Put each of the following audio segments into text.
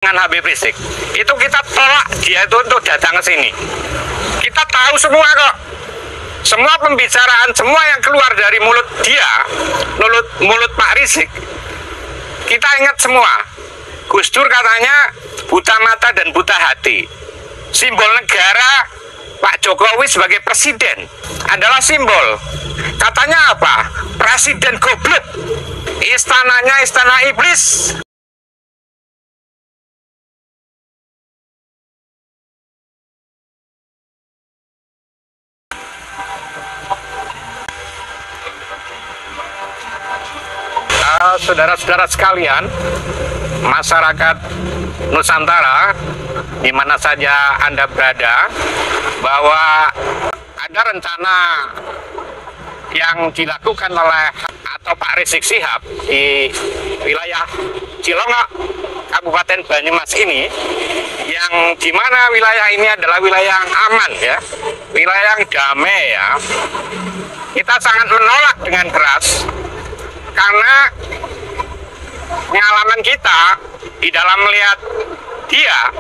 dengan Habib Rizik. Itu kita tolak dia itu untuk datang ke sini. Kita tahu semua kok. Semua pembicaraan, semua yang keluar dari mulut dia, mulut Pak Rizik, kita ingat semua. Gus Dur katanya buta mata dan buta hati. Simbol negara Pak Jokowi sebagai presiden adalah simbol. Katanya apa? Presiden goblok. Istananya istana iblis. Saudara-saudara sekalian, masyarakat Nusantara, di mana saja Anda berada, bahwa ada rencana yang dilakukan oleh atau Pak Rizik Syihab di wilayah Cilongok, Kabupaten Banyumas ini, yang dimana wilayah ini adalah wilayah yang aman ya, wilayah yang damai ya. Kita sangat menolak dengan keras. Karena pengalaman kita di dalam melihat dia,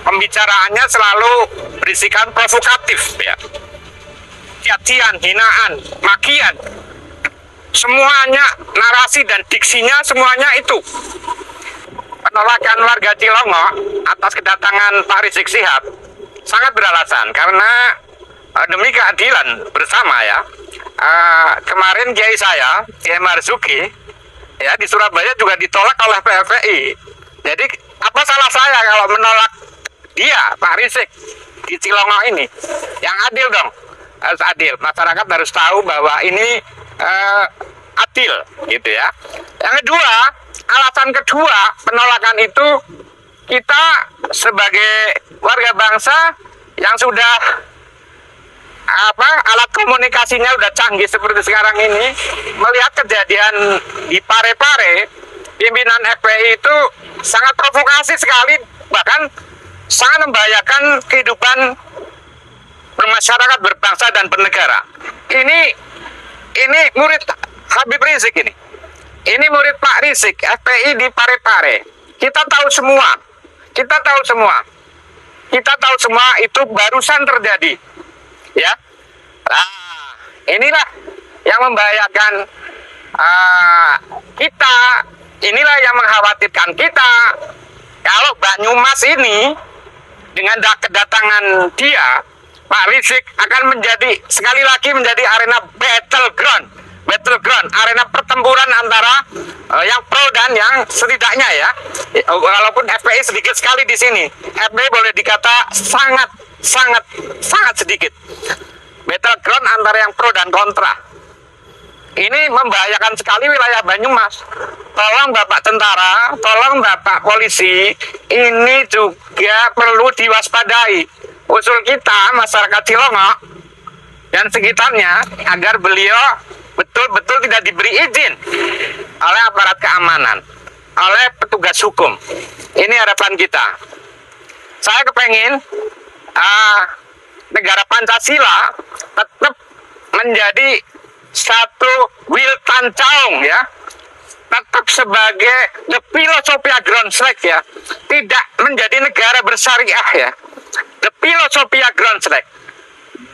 pembicaraannya selalu berisikan provokatif ya, cacian, hinaan, makian, semuanya narasi dan diksinya semuanya itu. Penolakan warga Cilongok atas kedatangan Pak Rizik Syihab sangat beralasan karena demi keadilan bersama ya. Kemarin kiai saya, Kiai Marzuki, ya di Surabaya juga ditolak oleh PFPI. Jadi apa salah saya kalau menolak dia, Pak Rizik, di Cilongok ini? Yang adil dong, harus adil. Masyarakat harus tahu bahwa ini adil, gitu ya. Yang kedua, alasan kedua penolakan itu, kita sebagai warga bangsa yang sudah alat komunikasinya udah canggih seperti sekarang ini, melihat kejadian di Parepare, pimpinan FPI itu sangat provokasi sekali, bahkan sangat membahayakan kehidupan bermasyarakat, berbangsa dan bernegara. Ini murid Habib Rizik ini murid Pak Rizik, FPI di Parepare. Kita tahu semua itu barusan terjadi. Ya, nah, inilah yang membahayakan kita, inilah yang mengkhawatirkan kita. Kalau Banyumas ini dengan kedatangan dia, Pak Rizik akan menjadi sekali lagi menjadi arena battleground, arena pertempuran antara yang pro dan yang setidaknya ya. Walaupun FPI sedikit sekali di sini, FPI boleh dikata sangat sedikit. Battleground antara yang pro dan kontra. Ini membahayakan sekali wilayah Banyumas. Tolong Bapak tentara, tolong Bapak polisi, ini juga perlu diwaspadai. Usul kita masyarakat Cilongok dan sekitarnya agar beliau betul-betul tidak diberi izin oleh aparat keamanan, oleh petugas hukum. Ini harapan kita. Saya kepengen negara Pancasila tetap menjadi satu will tancaung ya, tetap sebagai the philosophia Groundslag ya, tidak menjadi negara bersyariah ya, the philosophia Groundslag,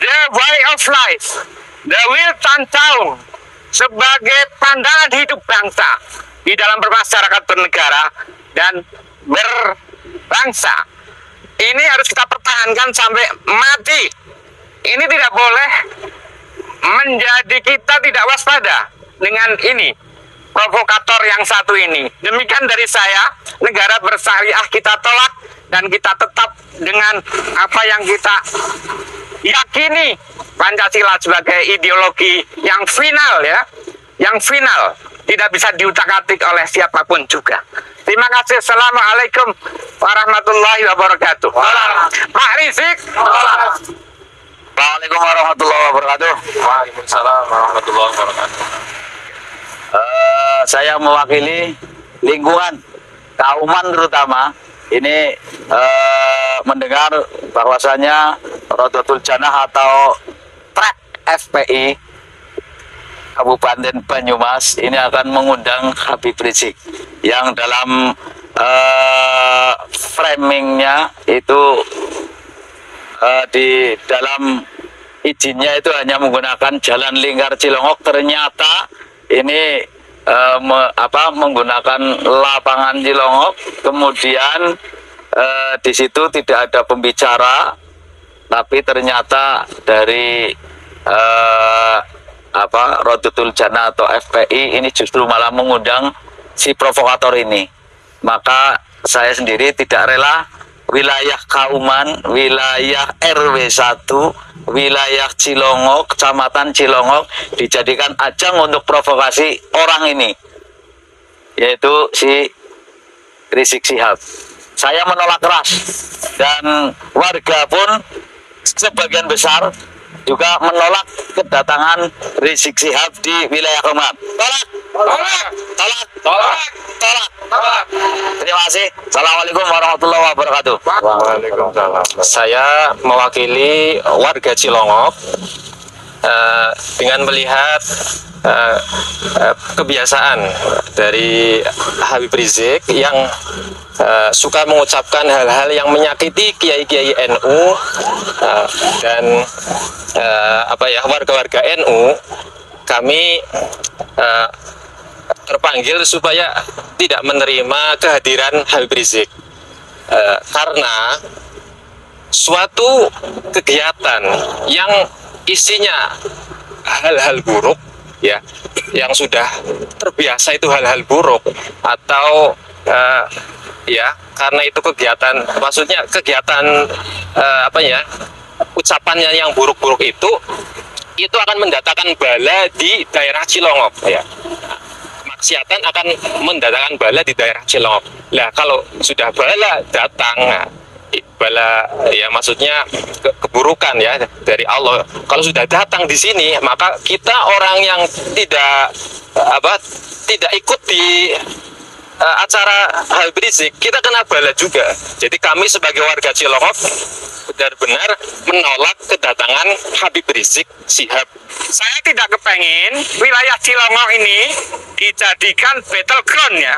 the way of life, the will tancaung sebagai pandangan hidup bangsa di dalam bermasyarakat, bernegara dan berbangsa. Ini harus kita pertahankan sampai mati. Ini tidak boleh menjadi kita tidak waspada dengan ini, provokator yang satu ini. Demikian dari saya, negara bersyariah kita tolak dan kita tetap dengan apa yang kita yakini, Pancasila sebagai ideologi yang final ya, yang final, tidak bisa diutak-atik oleh siapapun juga. Terima kasih. Assalamualaikum warahmatullahi wabarakatuh. Pak Rizik. Assalamualaikum warahmatullahi wabarakatuh. Waalaikumsalam warahmatullahi wabarakatuh. Saya mewakili lingkungan Kauman terutama ini mendengar bahwasanya Rodotul Janah atau trek FPI Kabupaten Banyumas ini akan mengundang Habib Rizik yang dalam framingnya itu di dalam izinnya itu hanya menggunakan jalan lingkar Cilongok. Ternyata ini menggunakan lapangan Cilongok. Kemudian di situ tidak ada pembicara, tapi ternyata dari Rodotul Jannah atau FPI ini justru malah mengundang si provokator ini. Maka saya sendiri tidak rela wilayah Kauman, wilayah RW 1, wilayah Cilongok, Kecamatan Cilongok dijadikan ajang untuk provokasi orang ini, yaitu si Rizik Syihab. Saya menolak keras, dan warga pun sebagian besar juga menolak kedatangan Rizik Syihab di wilayah Kauman. Tolak, tolak, tolak, tolak, tolak, tolak. Terima kasih. Assalamualaikum warahmatullahi wabarakatuh. Waalaikumsalam. Saya mewakili warga Cilongok dengan melihat kebiasaan dari Habib Rizik yang suka mengucapkan hal-hal yang menyakiti kiai-kiai NU dan warga-warga NU. Kami terpanggil supaya tidak menerima kehadiran Habib Rizik karena suatu kegiatan yang isinya hal-hal buruk, ya, yang sudah terbiasa itu hal-hal buruk, atau karena itu kegiatan, maksudnya kegiatan ucapannya yang buruk-buruk itu akan mendatangkan bala di daerah Cilongok, ya. Maksiatan akan mendatangkan bala di daerah Cilongok. Nah, kalau sudah bala datang, bala ya maksudnya keburukan ya dari Allah. Kalau sudah datang di sini, maka kita orang yang tidak ikut di acara Habib Rizik, kita kena bala juga. Jadi kami sebagai warga Cilongok benar-benar menolak kedatangan Habib Rizik Syihab. Saya tidak kepengin wilayah Cilongok ini dijadikan battleground ya,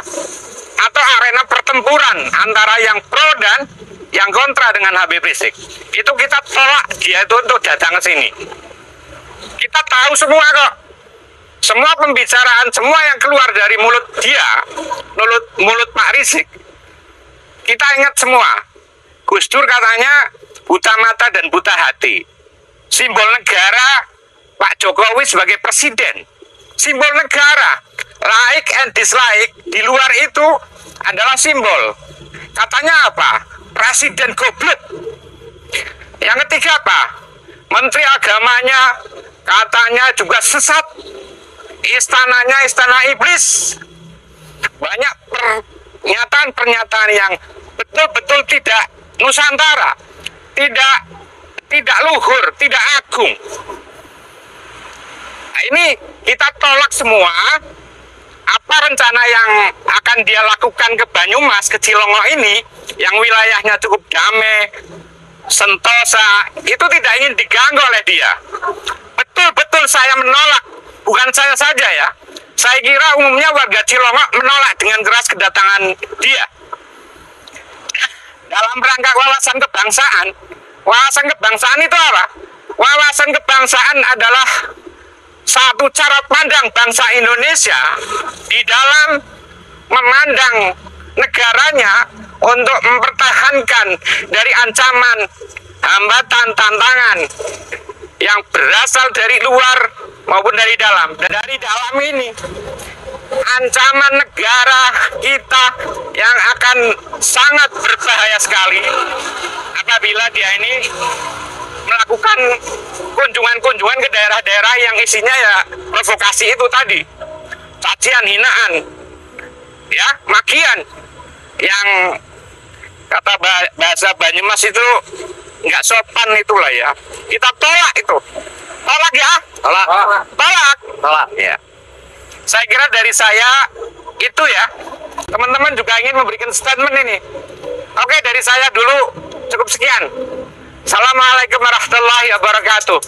atau arena pertempuran antara yang pro dan yang kontra dengan Habib Rizik. Itu kita tolak dia itu untuk datang ke sini. Kita tahu semua kok, semua pembicaraan, semua yang keluar dari mulut dia, mulut Pak Rizik, kita ingat semua. Gus Dur katanya buta mata dan buta hati. Simbol negara Pak Jokowi sebagai presiden, simbol negara, like and dislike di luar itu adalah simbol. Katanya apa? Presiden goblok. Yang ketiga apa? Menteri agamanya katanya juga sesat. Istananya istana iblis. Banyak pernyataan-pernyataan yang betul-betul tidak nusantara, tidak luhur, tidak agung. Nah, ini kita tolak semua. Apa rencana yang akan dia lakukan ke Banyumas, ke Cilongok ini, yang wilayahnya cukup damai, sentosa, itu tidak ingin diganggu oleh dia. Betul-betul saya menolak, bukan saya saja ya. Saya kira umumnya warga Cilongok menolak dengan keras kedatangan dia. Dalam rangka wawasan kebangsaan, wawasan kebangsaan itu apa? Wawasan kebangsaan adalah satu cara pandang bangsa Indonesia di dalam memandang negaranya untuk mempertahankan dari ancaman, hambatan, tantangan yang berasal dari luar maupun dari dalam. Dan dari dalam ini, ancaman negara kita yang akan sangat berbahaya sekali apabila dia ini melakukan kunjungan-kunjungan ke daerah-daerah yang isinya ya provokasi itu tadi, cacian, hinaan, ya, makian, yang kata bahasa Banyumas itu nggak sopan itulah ya. Kita tolak itu, tolak ya, tolak, ya. Saya kira dari saya itu ya, teman-teman juga ingin memberikan statement ini. Oke, dari saya dulu cukup sekian. Assalamualaikum warahmatullahi wabarakatuh.